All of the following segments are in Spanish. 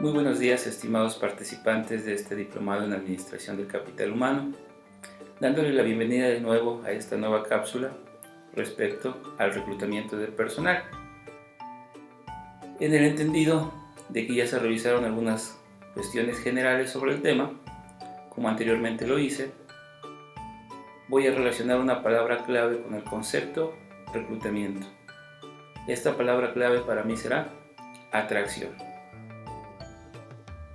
Muy buenos días, estimados participantes de este diplomado en Administración del Capital Humano, dándole la bienvenida de nuevo a esta nueva cápsula respecto al reclutamiento del personal. En el entendido de que ya se revisaron algunas cuestiones generales sobre el tema, como anteriormente lo hice, voy a relacionar una palabra clave con el concepto reclutamiento. Esta palabra clave para mí será atracción.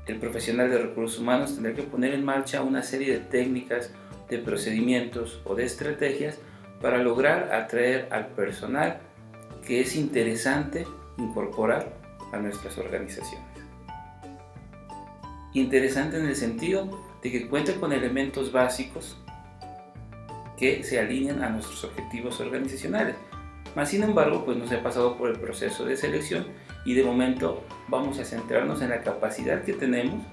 El profesional de recursos humanos tendrá que poner en marcha una serie de técnicas, de procedimientos o de estrategias para lograr atraer al personal que es interesante incorporar a nuestras organizaciones. Interesante en el sentido de que cuente con elementos básicos que se alinean a nuestros objetivos organizacionales. Mas, sin embargo, pues nos he pasado por el proceso de selección y de momento vamos a centrarnos en la capacidad que tenemos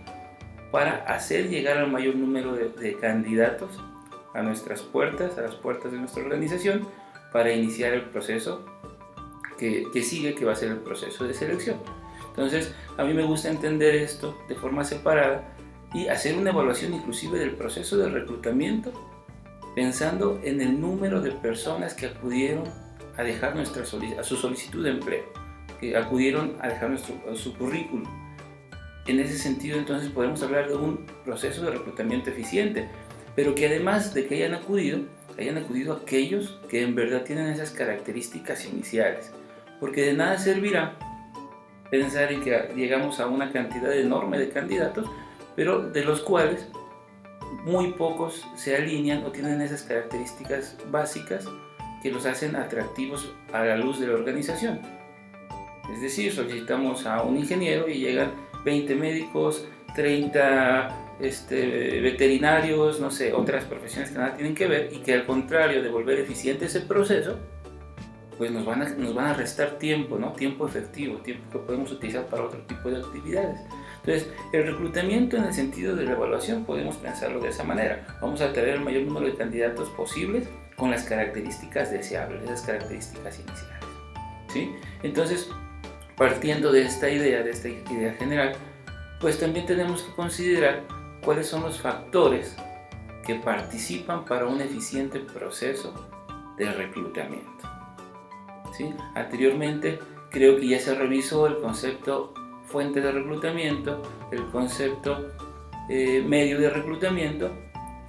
para hacer llegar al mayor número de candidatos a nuestras puertas, a las puertas de nuestra organización, para iniciar el proceso que sigue, que va a ser el proceso de selección. Entonces, a mí me gusta entender esto de forma separada y hacer una evaluación inclusive del proceso de reclutamiento, pensando en el número de personas que acudieron a dejar su solicitud de empleo, que acudieron a dejar su currículum. En ese sentido, entonces, podemos hablar de un proceso de reclutamiento eficiente, pero que además de que hayan acudido aquellos que en verdad tienen esas características iniciales, porque de nada servirá pensar en que llegamos a una cantidad enorme de candidatos, pero de los cuales muy pocos se alinean o tienen esas características básicas que los hacen atractivos a la luz de la organización. Es decir, solicitamos a un ingeniero y llegan 20 médicos, 30 veterinarios, no sé, otras profesiones que nada tienen que ver, y que al contrario de volver eficiente ese proceso, pues nos van a restar tiempo, ¿no? Tiempo efectivo, tiempo que podemos utilizar para otro tipo de actividades. Entonces, el reclutamiento en el sentido de la evaluación podemos pensarlo de esa manera. Vamos a tener el mayor número de candidatos posibles con las características deseables, esas características iniciales, ¿sí? Entonces, partiendo de esta idea general, pues también tenemos que considerar cuáles son los factores que participan para un eficiente proceso de reclutamiento, ¿sí? Anteriormente creo que ya se revisó el concepto fuente de reclutamiento, el concepto medio de reclutamiento.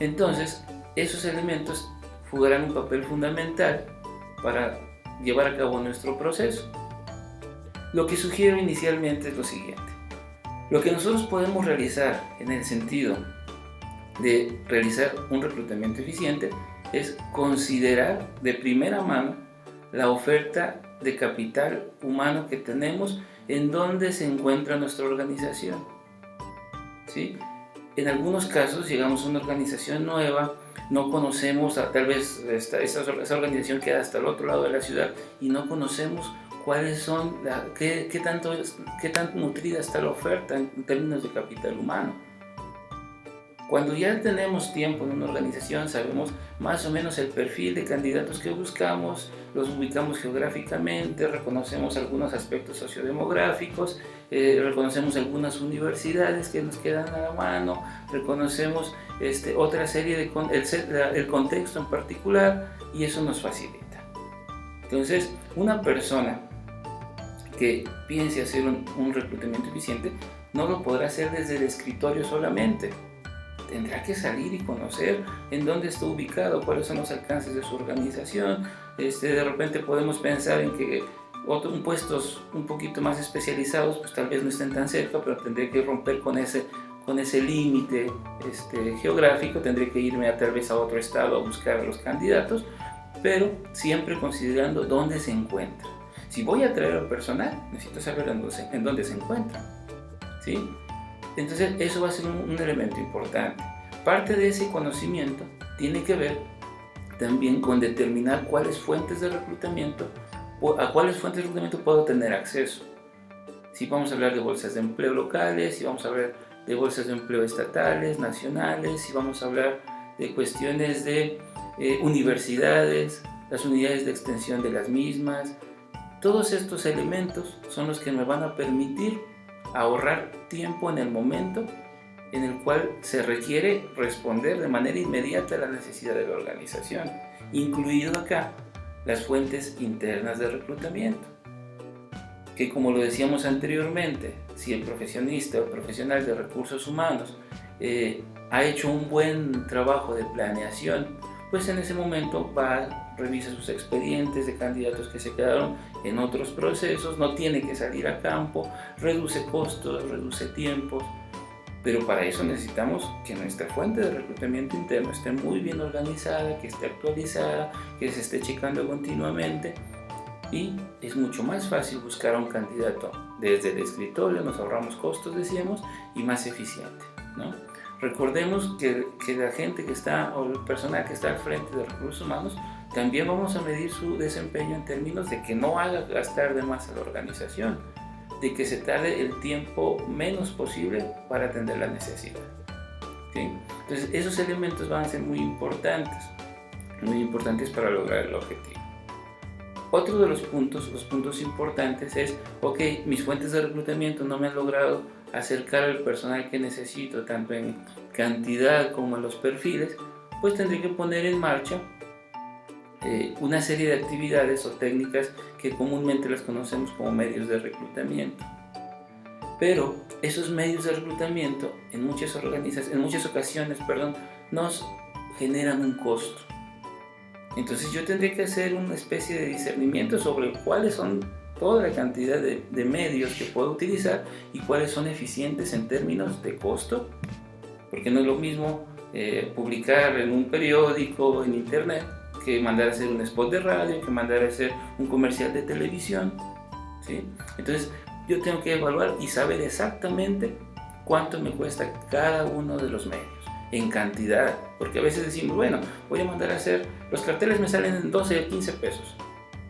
Entonces, esos elementos jugarán un papel fundamental para llevar a cabo nuestro proceso. Lo que sugiero inicialmente es lo siguiente: lo que nosotros podemos realizar en el sentido de realizar un reclutamiento eficiente es considerar de primera mano la oferta de capital humano que tenemos, en dónde se encuentra nuestra organización, ¿sí? En algunos casos llegamos a una organización nueva, no conocemos, tal vez esa organización queda hasta el otro lado de la ciudad y no conocemos cuáles son, qué tan nutrida está la oferta en términos de capital humano. Cuando ya tenemos tiempo en una organización, sabemos más o menos el perfil de candidatos que buscamos, los ubicamos geográficamente, reconocemos algunos aspectos sociodemográficos, reconocemos algunas universidades que nos quedan a la mano, reconocemos otra serie de el contexto en particular, y eso nos facilita. Entonces, una persona que piense hacer un reclutamiento eficiente no lo podrá hacer desde el escritorio solamente. Tendrá que salir y conocer en dónde está ubicado, cuáles son los alcances de su organización. De repente podemos pensar en que puestos un poquito más especializados pues tal vez no estén tan cerca, pero tendré que romper con ese límite geográfico, tendré que irme tal vez a otro estado a buscar a los candidatos, pero siempre considerando dónde se encuentra. Si voy a atraer al personal, necesito saber en dónde se encuentra, ¿sí? Entonces, eso va a ser un elemento importante. Parte de ese conocimiento tiene que ver también con determinar a cuáles fuentes de reclutamiento puedo tener acceso. Si vamos a hablar de bolsas de empleo locales, si vamos a hablar de bolsas de empleo estatales, nacionales, si vamos a hablar de cuestiones de universidades, las unidades de extensión de las mismas. Todos estos elementos son los que me van a permitir ahorrar tiempo en el momento en el cual se requiere responder de manera inmediata a la necesidad de la organización, incluido acá las fuentes internas de reclutamiento, que como lo decíamos anteriormente, si el profesionista o profesional de recursos humanos ha hecho un buen trabajo de planeación, pues en ese momento va, revisa sus expedientes de candidatos que se quedaron en otros procesos, no tiene que salir a campo, reduce costos, reduce tiempos, pero para eso necesitamos que nuestra fuente de reclutamiento interno esté muy bien organizada, que esté actualizada, que se esté checando continuamente, y es mucho más fácil buscar a un candidato desde el escritorio, nos ahorramos costos, decíamos, y más eficiente, ¿no? Recordemos que la gente que está, o el personal que está al frente de recursos humanos, también vamos a medir su desempeño en términos de que no haga gastar de más a la organización, de que se tarde el tiempo menos posible para atender la necesidad, ¿sí? Entonces esos elementos van a ser muy importantes para lograr el objetivo. Otro de los puntos importantes es, ok, mis fuentes de reclutamiento no me han logrado acercar al personal que necesito, tanto en cantidad como en los perfiles, pues tendré que poner en marcha una serie de actividades o técnicas que comúnmente las conocemos como medios de reclutamiento. Pero esos medios de reclutamiento en muchas ocasiones, nos generan un costo. Entonces yo tendré que hacer una especie de discernimiento sobre cuáles son toda la cantidad de medios que puedo utilizar y cuáles son eficientes en términos de costo, porque no es lo mismo publicar en un periódico, en internet, que mandar a hacer un spot de radio, que mandar a hacer un comercial de televisión, ¿sí? Entonces yo tengo que evaluar y saber exactamente cuánto me cuesta cada uno de los medios en cantidad, porque a veces decimos, bueno, voy a mandar a hacer, los carteles me salen en 12 o 15 pesos,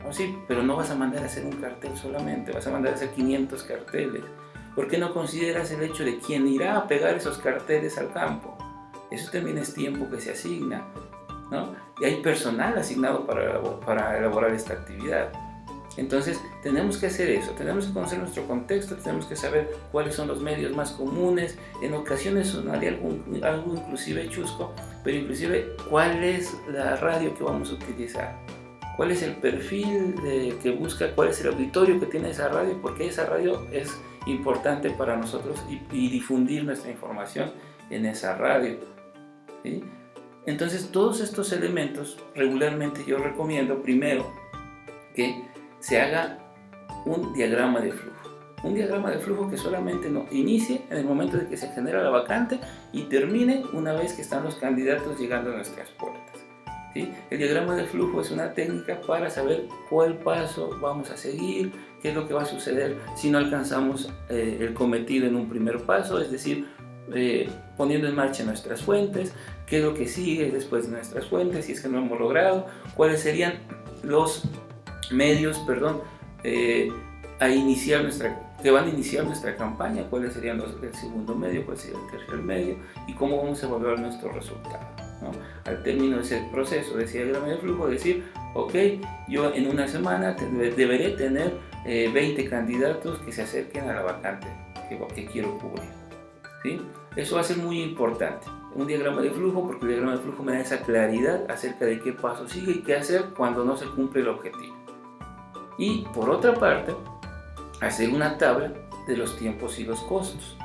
¿no? Sí, pero no vas a mandar a hacer un cartel solamente, vas a mandar a hacer 500 carteles. ¿Por qué no consideras el hecho de quién irá a pegar esos carteles al campo? Eso también es tiempo que se asigna, ¿no? Y hay personal asignado para elaborar esta actividad. Entonces tenemos que hacer eso, tenemos que conocer nuestro contexto, tenemos que saber cuáles son los medios más comunes. En ocasiones sonaría algo inclusive chusco, pero inclusive cuál es la radio que vamos a utilizar, cuál es el perfil que busca, cuál es el auditorio que tiene esa radio, porque esa radio es importante para nosotros y difundir nuestra información en esa radio, ¿sí? Entonces todos estos elementos regularmente yo recomiendo primero que se haga un diagrama de flujo que solamente no inicie en el momento de que se genera la vacante y termine una vez que están los candidatos llegando a nuestras puertas, ¿sí? El diagrama de flujo es una técnica para saber cuál paso vamos a seguir, qué es lo que va a suceder si no alcanzamos el cometido en un primer paso, es decir, poniendo en marcha nuestras fuentes, qué es lo que sigue después de nuestras fuentes si es que no hemos logrado, cuáles serían los medios, que van a iniciar nuestra campaña, cuáles serían el segundo medio, cuál sería el tercer medio y cómo vamos a evaluar nuestro resultado, ¿no? Al término de ese proceso de diagrama de flujo, decir, ok, yo en una semana deberé tener 20 candidatos que se acerquen a la vacante que quiero cubrir, ¿sí? Eso va a ser muy importante, un diagrama de flujo, porque el diagrama de flujo me da esa claridad acerca de qué paso sigue y qué hacer cuando no se cumple el objetivo. Y por otra parte, hacer una tabla de los tiempos y los costos.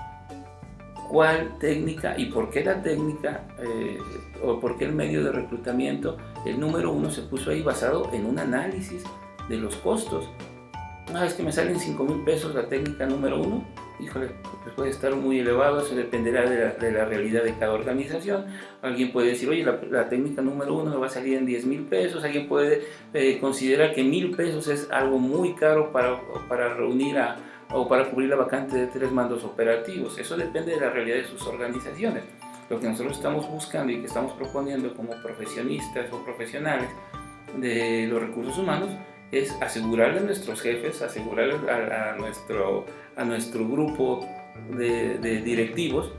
¿Cuál técnica y por qué la técnica o por qué el medio de reclutamiento, el número 1 se puso ahí basado en un análisis de los costos? Es que me salen 5,000 pesos la técnica número 1, híjole, pues puede estar muy elevado, eso dependerá de la realidad de cada organización. Alguien puede decir, oye, la técnica número 1 me va a salir en 10,000 pesos, alguien puede considerar que 1,000 pesos es algo muy caro para reunir o para cubrir la vacante de 3 mandos operativos. Eso depende de la realidad de sus organizaciones. Lo que nosotros estamos buscando y que estamos proponiendo como profesionistas o profesionales de los recursos humanos es asegurarle a nuestros jefes, asegurarle a nuestro grupo de directivos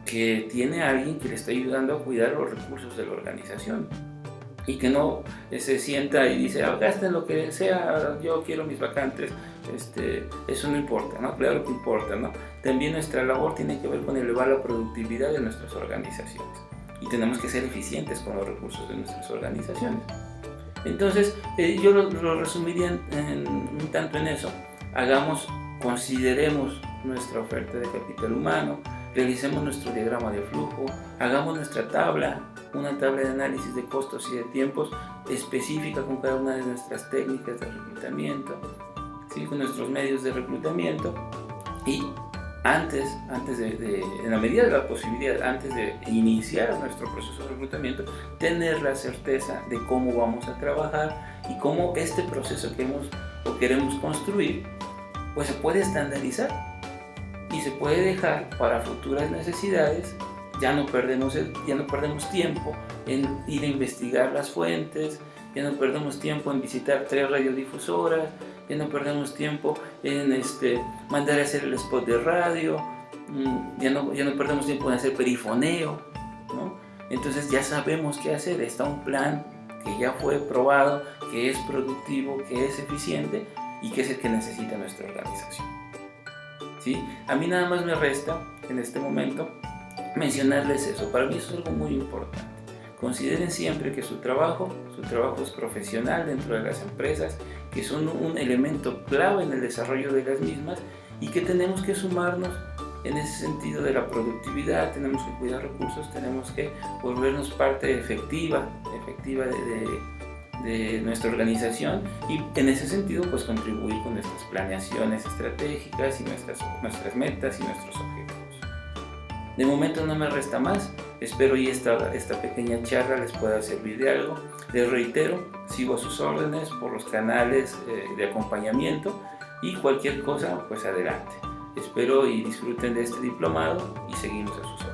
que tiene a alguien que le está ayudando a cuidar los recursos de la organización y que no se sienta y dice, gasten lo que sea, yo quiero mis vacantes eso no importa, ¿no? Claro que importa, ¿no? También nuestra labor tiene que ver con elevar la productividad de nuestras organizaciones y tenemos que ser eficientes con los recursos de nuestras organizaciones. Entonces, yo lo resumiría un tanto en eso. Consideremos nuestra oferta de capital humano, realicemos nuestro diagrama de flujo, hagamos nuestra una tabla de análisis de costos y de tiempos específica con cada una de nuestras técnicas de reclutamiento, ¿sí? Con nuestros medios de reclutamiento, y en la medida de la posibilidad, antes de iniciar nuestro proceso de reclutamiento, tener la certeza de cómo vamos a trabajar y cómo este proceso que queremos construir pues se puede estandarizar y se puede dejar para futuras necesidades. Ya no perdemos tiempo en ir a investigar las fuentes, ya no perdemos tiempo en visitar 3 radiodifusoras, ya no perdemos tiempo en mandar a hacer el spot de radio, ya no perdemos tiempo en hacer perifoneo, ¿no? Entonces ya sabemos qué hacer, está un plan que ya fue probado, que es productivo, que es eficiente y que es el que necesita nuestra organización, ¿sí? A mí nada más me resta en este momento mencionarles eso. Para mí eso es algo muy importante. Consideren siempre que su trabajo es profesional dentro de las empresas, que son un elemento clave en el desarrollo de las mismas y que tenemos que sumarnos en ese sentido de la productividad, tenemos que cuidar recursos, tenemos que volvernos parte efectiva de nuestra organización y en ese sentido pues contribuir con nuestras planeaciones estratégicas y nuestras metas y nuestros objetivos. De momento no me resta más, espero y esta pequeña charla les pueda servir de algo. Les reitero, sigo a sus órdenes por los canales de acompañamiento y cualquier cosa pues adelante. Espero y disfruten de este diplomado y seguimos a sus órdenes.